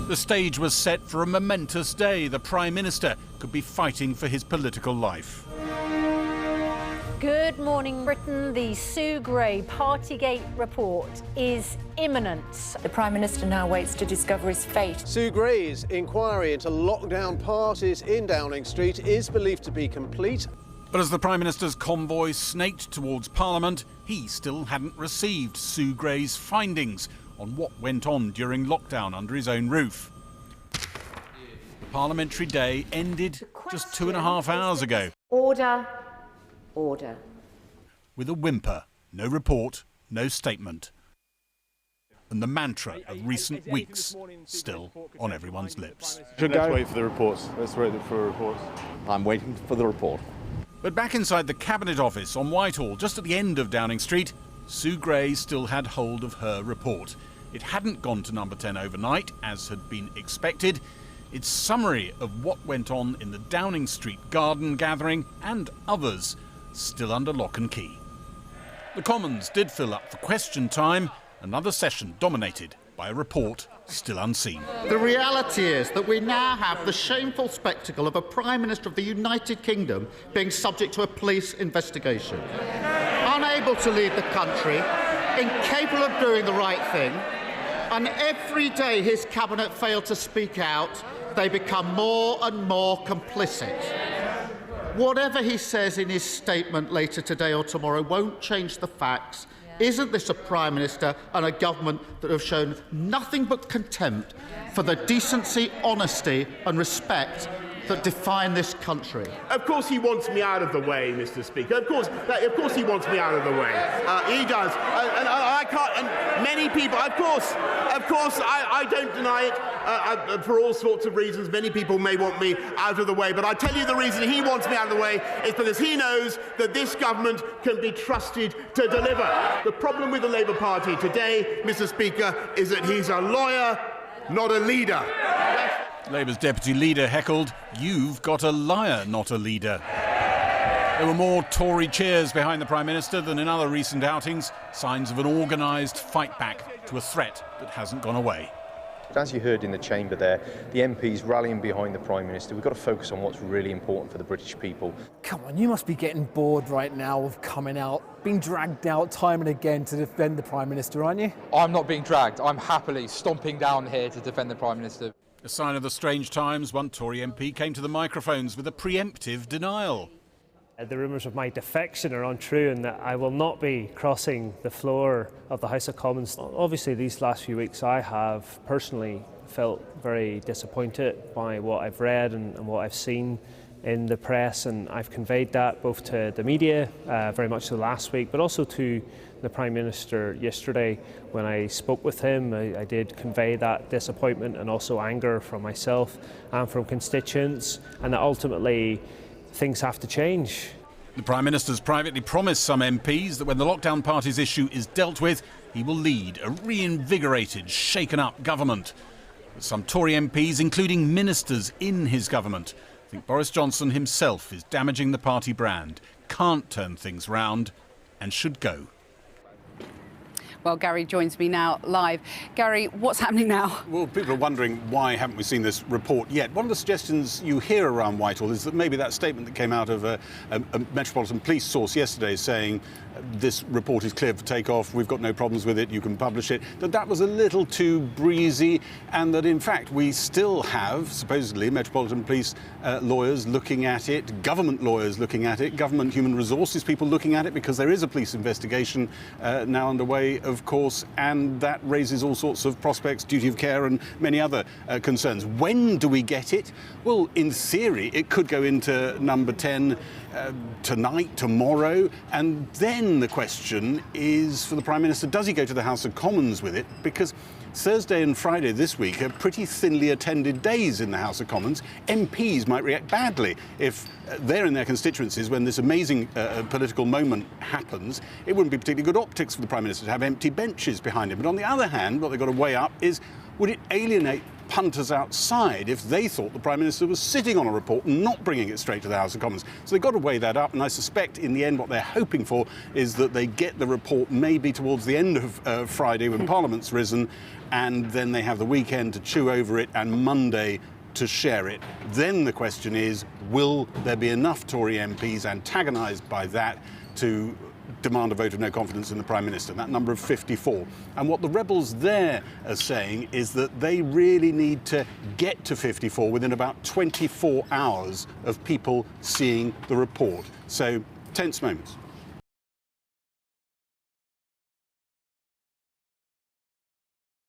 The stage was set for a momentous day. The Prime Minister could be fighting for his political life. Good morning, Britain. The Sue Gray Partygate report is imminent. The Prime Minister now waits to discover his fate. Sue Gray's inquiry into lockdown parties in Downing Street is believed to be complete. But as the Prime Minister's convoy snaked towards Parliament, he still hadn't received Sue Gray's findings on what went on during lockdown under his own roof. The parliamentary day ended just 2.5 hours ago. Order. Order. With a whimper, no report, no statement. And the mantra of recent weeks still on everyone's lips. Let's wait for the reports. Let's wait for the reports. I'm waiting for the report. But back inside the Cabinet Office on Whitehall, just at the end of Downing Street, Sue Gray still had hold of her report. It hadn't gone to number 10 overnight, as had been expected. Its summary of what went on in the Downing Street garden gathering and others still under lock and key. The Commons did fill up for question time, another session dominated by a report still unseen. The reality is that we now have the shameful spectacle of a Prime Minister of the United Kingdom being subject to a police investigation. Unable to lead the country, incapable of doing the right thing, and every day his cabinet fail to speak out, they become more and more complicit. Whatever he says in his statement later today or tomorrow won't change the facts. Isn't this a Prime Minister and a government that have shown nothing but contempt for the decency, honesty and respect that define this country? Of course he wants me out of the way, Mr. Speaker. Of course he wants me out of the way. He does. And I can't, and many people, of course, I don't deny it. For all sorts of reasons, many people may want me out of the way. But I tell you the reason he wants me out of the way is because he knows that this government can be trusted to deliver. The problem with the Labour Party today, Mr. Speaker, is that he's a lawyer, not a leader. Labour's deputy leader heckled, "You've got a liar, not a leader." There were more Tory cheers behind the Prime Minister than in other recent outings, signs of an organised fight back to a threat that hasn't gone away. As you heard in the chamber there, the MPs rallying behind the Prime Minister. We've got to focus on what's really important for the British people. Come on, you must be getting bored right now of coming out, being dragged out time and again to defend the Prime Minister, aren't you? I'm not being dragged. I'm happily stomping down here to defend the Prime Minister. A sign of the strange times, one Tory MP came to the microphones with a preemptive denial. The rumours of my defection are untrue and that I will not be crossing the floor of the House of Commons. Obviously, these last few weeks I have personally felt very disappointed by what I've read and what I've seen in the press, and I've conveyed that both to the media, very much so last week, but also to the Prime Minister yesterday. When I spoke with him, I did convey that disappointment and also anger from myself and from constituents, and that ultimately things have to change. The Prime Minister's privately promised some MPs that when the lockdown parties issue is dealt with, he will lead a reinvigorated, shaken-up government. But some Tory MPs, including ministers in his government, think Boris Johnson himself is damaging the party brand, can't turn things round, and should go. Well, Gary joins me now live. Gary, what's happening now? Well, people are wondering why haven't we seen this report yet. One of the suggestions you hear around Whitehall is that maybe that statement that came out of a Metropolitan Police source yesterday saying this report is cleared for takeoff, we've got no problems with it, you can publish it, that was a little too breezy, and that in fact we still have supposedly Metropolitan Police lawyers looking at it, government lawyers looking at it, government human resources people looking at it, because there is a police investigation now underway, of course, and that raises all sorts of prospects, duty of care and many other concerns. When do we get it? Well, in theory, it could go into number 10 tonight, tomorrow, and then the question is for the Prime Minister, does he go to the House of Commons with it? Because Thursday and Friday this week are pretty thinly attended days in the House of Commons. MPs might react badly if they're in their constituencies when this amazing political moment happens. It wouldn't be particularly good optics for the Prime Minister to have empty benches behind him. But on the other hand, what they've got to weigh up is, would it alienate punters outside if they thought the Prime Minister was sitting on a report and not bringing it straight to the House of Commons. So they've got to weigh that up, and I suspect in the end what they're hoping for is that they get the report maybe towards the end of Friday when Parliament's risen, and then they have the weekend to chew over it and Monday to share it. Then the question is, will there be enough Tory MPs antagonised by that to demand a vote of no confidence in the Prime Minister? That number of 54. And what the rebels there are saying is that they really need to get to 54 within about 24 hours of people seeing the report. So, tense moments.